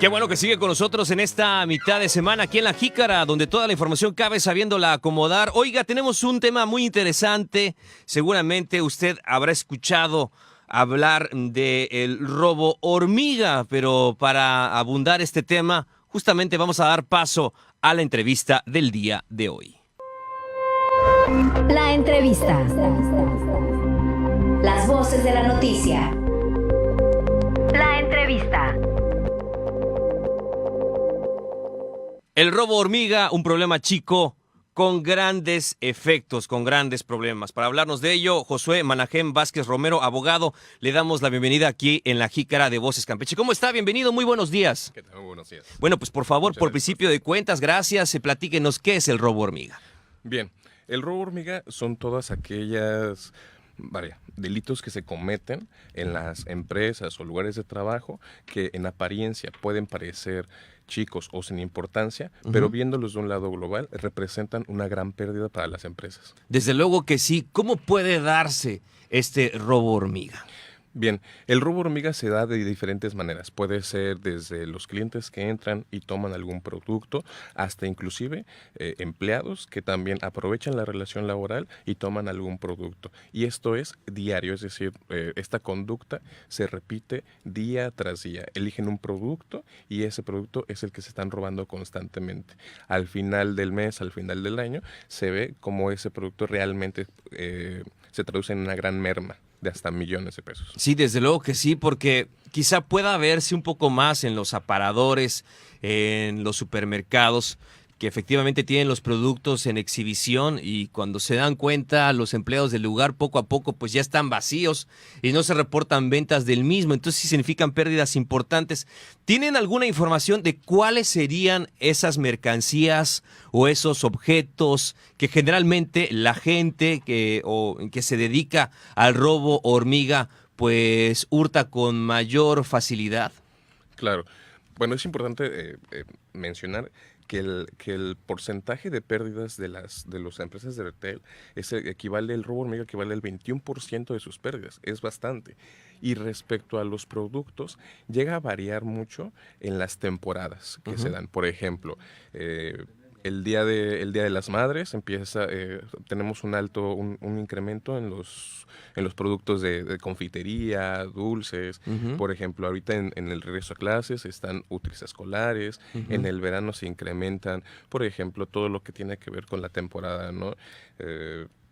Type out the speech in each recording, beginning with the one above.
Qué bueno que sigue con nosotros en esta mitad de semana aquí en La Jícara, donde toda la información cabe sabiéndola acomodar. Oiga, tenemos un tema muy interesante. Seguramente usted habrá escuchado hablar del robo hormiga, pero para abundar este tema, justamente vamos a dar paso a la entrevista del día de hoy. La entrevista. Las voces de la noticia. La entrevista. El robo hormiga, un problema chico con grandes efectos, con grandes problemas. Para hablarnos de ello, Josué Manahem Vázquez Romero, abogado, le damos la bienvenida aquí en La Jícara de Voces Campeche. ¿Cómo está? Bienvenido, muy buenos días. ¿Qué tal? Muy buenos días. Bueno, pues por favor, Muchas por gracias. principio de cuentas, gracias, platíquenos qué es el robo hormiga. Bien, el robo hormiga son todas aquellas delitos que se cometen en las empresas o lugares de trabajo que en apariencia pueden parecer chicos o sin importancia, pero viéndolos de un lado global representan una gran pérdida para las empresas. Desde luego que sí. ¿Cómo puede darse este robo hormiga? Bien, el robo hormiga se da de diferentes maneras. Puede ser desde los clientes que entran y toman algún producto, hasta inclusive empleados que también aprovechan la relación laboral y toman algún producto. Y esto es diario, es decir, esta conducta se repite día tras día. Eligen un producto y ese producto es el que se están robando constantemente. Al final del mes, al final del año, se ve cómo ese producto realmente se traduce en una gran merma de hasta millones de pesos. Sí, desde luego que sí, porque quizá pueda verse un poco más en los aparadores, en los supermercados, que efectivamente tienen los productos en exhibición y cuando se dan cuenta los empleados del lugar poco a poco pues ya están vacíos y no se reportan ventas del mismo, entonces sí significan pérdidas importantes. ¿Tienen alguna información de cuáles serían esas mercancías o esos objetos que generalmente la gente que se dedica al robo hormiga pues hurta con mayor facilidad? Claro. Bueno, es importante mencionar que el porcentaje de pérdidas de las empresas de retail el robo hormiga equivale al 21% de sus pérdidas, es bastante. Y respecto a los productos, llega a variar mucho en las temporadas que se dan. Por ejemplo, el día de las madres tenemos un incremento en los productos de confitería, dulces. Por ejemplo, ahorita en el regreso a clases están útiles escolares. En el verano se incrementan, por ejemplo, todo lo que tiene que ver con la temporada, ¿no?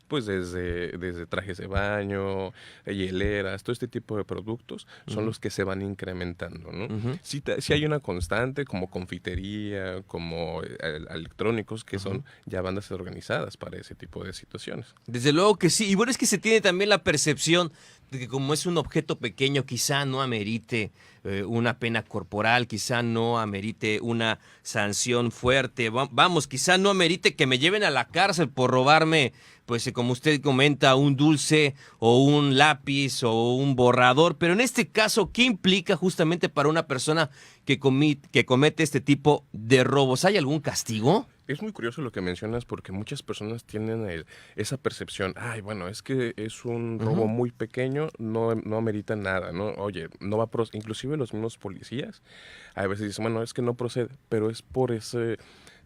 Pues desde trajes de baño, hieleras, todo este tipo de productos son los que se van incrementando, ¿no? Sí hay una constante como confitería, como electrónicos, que son ya bandas organizadas para ese tipo de situaciones. Desde luego que sí, y bueno, es que se tiene también la percepción de que como es un objeto pequeño, quizá no amerite una pena corporal, quizá no amerite una sanción fuerte, vamos, quizá no amerite que me lleven a la cárcel por robarme, pues como usted comenta, un dulce o un lápiz o un borrador, pero en este caso, ¿qué implica justamente para una persona que comete este tipo de robos? ¿Hay algún castigo? Es muy curioso lo que mencionas porque muchas personas tienen esa percepción, bueno, es que es un robo muy pequeño, no amerita nada, ¿no? Oye, no va a inclusive los mismos policías a veces dicen, bueno, es que no procede, pero es por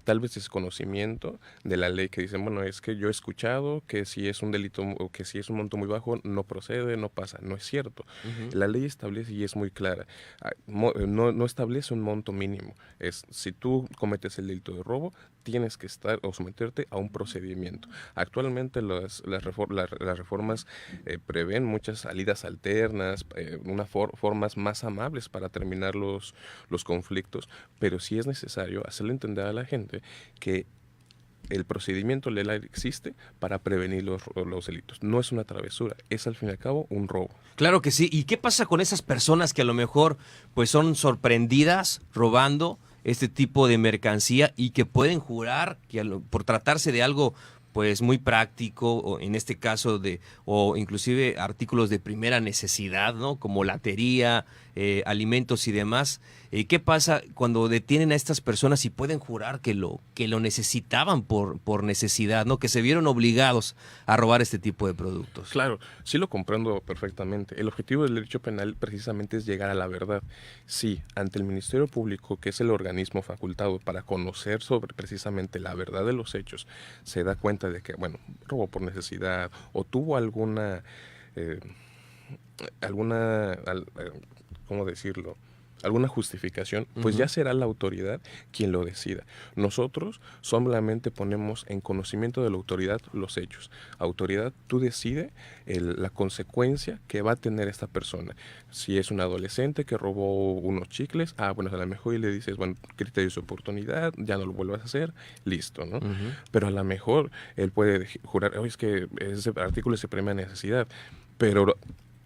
tal vez desconocimiento de la ley que dicen, bueno, es que yo he escuchado que si es un delito o que si es un monto muy bajo, no procede, no pasa. No es cierto. La ley establece y es muy clara. No establece un monto mínimo. Si tú cometes el delito de robo, tienes que estar o someterte a un procedimiento. Actualmente las reformas prevén muchas salidas alternas, formas más amables para terminar los conflictos, pero sí es necesario hacerle entender a la gente que el procedimiento legal existe para prevenir los delitos. No es una travesura, es al fin y al cabo un robo. Claro que sí. ¿Y qué pasa con esas personas que a lo mejor pues son sorprendidas robando este tipo de mercancía y que pueden jurar que por tratarse de algo pues muy práctico, o en este caso o inclusive artículos de primera necesidad, ¿no? Como latería, alimentos y demás. ¿Qué pasa cuando detienen a estas personas y pueden jurar que lo necesitaban por necesidad, ¿no? Que se vieron obligados a robar este tipo de productos? Claro, sí lo comprendo perfectamente. El objetivo del derecho penal precisamente es llegar a la verdad. Sí, ante el Ministerio Público, que es el organismo facultado para conocer sobre precisamente la verdad de los hechos, se da cuenta de que, bueno, robó por necesidad o tuvo ¿cómo decirlo? Alguna justificación, pues ya será la autoridad quien lo decida. Nosotros solamente ponemos en conocimiento de la autoridad los hechos. Autoridad, tú decides la consecuencia que va a tener esta persona. Si es un adolescente que robó unos chicles, bueno, a lo mejor y le dices, bueno, criterio de oportunidad, ya no lo vuelvas a hacer, listo, ¿no? Pero a lo mejor él puede jurar, es que ese artículo es de primera necesidad, pero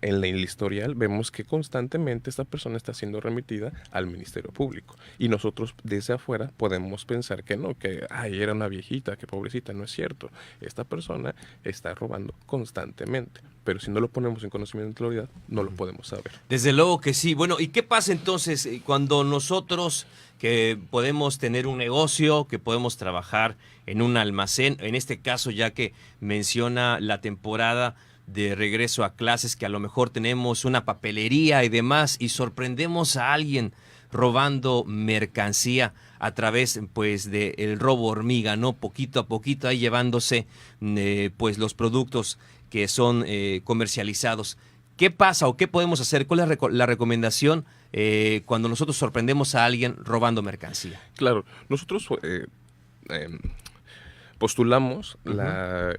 en el historial vemos que constantemente esta persona está siendo remitida al Ministerio Público y nosotros desde afuera podemos pensar que no, que era una viejita, que pobrecita. No es cierto. Esta persona está robando constantemente, pero si no lo ponemos en conocimiento de la autoridad no lo podemos saber. Desde luego que sí. Bueno, ¿y qué pasa entonces cuando nosotros que podemos tener un negocio, que podemos trabajar en un almacén, en este caso ya que menciona la temporada de regreso a clases, que a lo mejor tenemos una papelería y demás, y sorprendemos a alguien robando mercancía a través pues del robo hormiga, ¿no? Poquito a poquito ahí llevándose pues los productos que son comercializados. ¿Qué pasa o qué podemos hacer? ¿Cuál es la recomendación cuando nosotros sorprendemos a alguien robando mercancía? Claro, nosotros postulamos la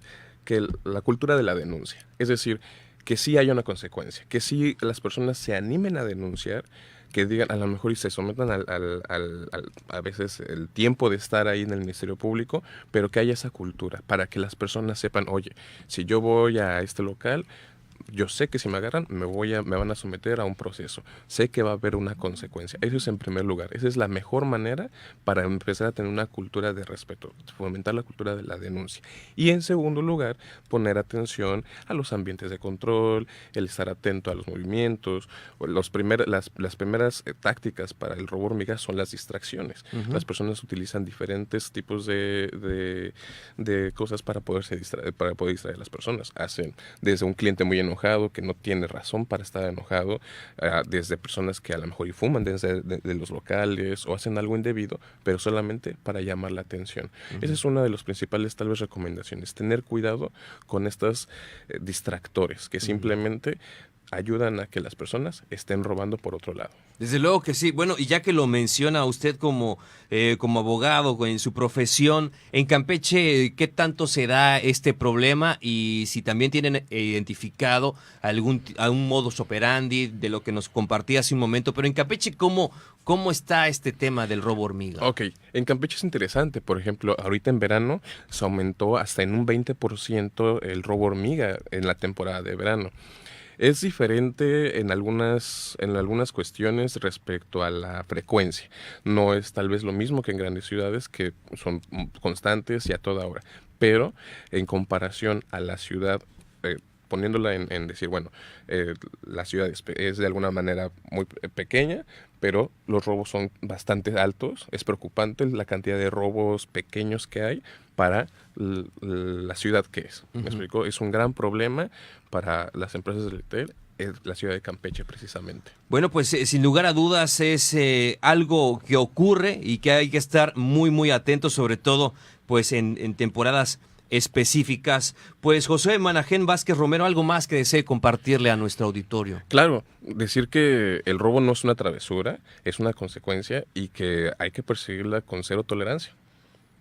cultura de la denuncia, es decir, que sí haya una consecuencia, que sí las personas se animen a denunciar, que digan a lo mejor y se sometan a veces el tiempo de estar ahí en el Ministerio Público, pero que haya esa cultura para que las personas sepan, oye, si yo voy a este local, yo sé que si me agarran me van a someter a un proceso, sé que va a haber una consecuencia. Eso es en primer lugar, esa es la mejor manera para empezar a tener una cultura de respeto, fomentar la cultura de la denuncia. Y en segundo lugar, poner atención a los ambientes de control, el estar atento a los movimientos. Las primeras tácticas para el robo hormiga son las distracciones. Las personas utilizan diferentes tipos de cosas para poder distraer a las personas. Hacen desde un cliente muy enojado que no tiene razón para estar enojado, desde personas que a lo mejor y fuman desde de los locales o hacen algo indebido, pero solamente para llamar la atención. Esa es una de las principales tal vez recomendaciones, tener cuidado con estos distractores que simplemente ayudan a que las personas estén robando por otro lado. Desde luego que sí. Bueno, y ya que lo menciona usted como abogado en su profesión, en Campeche, ¿qué tanto se da este problema? Y si también tienen identificado algún modus operandi de lo que nos compartía hace un momento, pero en Campeche, ¿cómo está este tema del robo hormiga? Ok, en Campeche es interesante. Por ejemplo, ahorita en verano se aumentó hasta en un 20% el robo hormiga en la temporada de verano. Es diferente en algunas cuestiones respecto a la frecuencia. No es tal vez lo mismo que en grandes ciudades que son constantes y a toda hora. Pero en comparación a la ciudad, poniéndola en decir, bueno, la ciudad es de alguna manera muy pequeña, pero los robos son bastante altos. Es preocupante la cantidad de robos pequeños que hay para la ciudad que es. ¿Me explico? Es un gran problema para las empresas de retail, es la ciudad de Campeche precisamente. Bueno, pues sin lugar a dudas es algo que ocurre y que hay que estar muy, muy atentos, sobre todo pues en temporadas específicas. Pues José Manajén Vázquez Romero, ¿algo más que desee compartirle a nuestro auditorio? Claro, decir que el robo no es una travesura, es una consecuencia y que hay que perseguirla con cero tolerancia.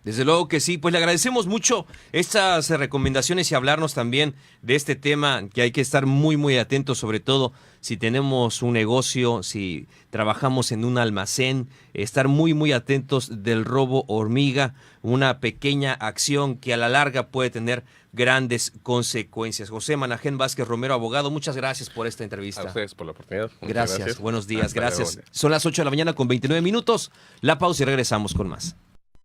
Desde luego que sí, pues le agradecemos mucho estas recomendaciones y hablarnos también de este tema que hay que estar muy, muy atentos, sobre todo si tenemos un negocio, si trabajamos en un almacén, estar muy, muy atentos del robo hormiga, una pequeña acción que a la larga puede tener grandes consecuencias. José Manajén Vázquez Romero, abogado, muchas gracias por esta entrevista. A ustedes por la oportunidad. Gracias, buenos días, Hasta gracias. luego. Son las 8 de la mañana con 29 minutos, la pausa y regresamos con más.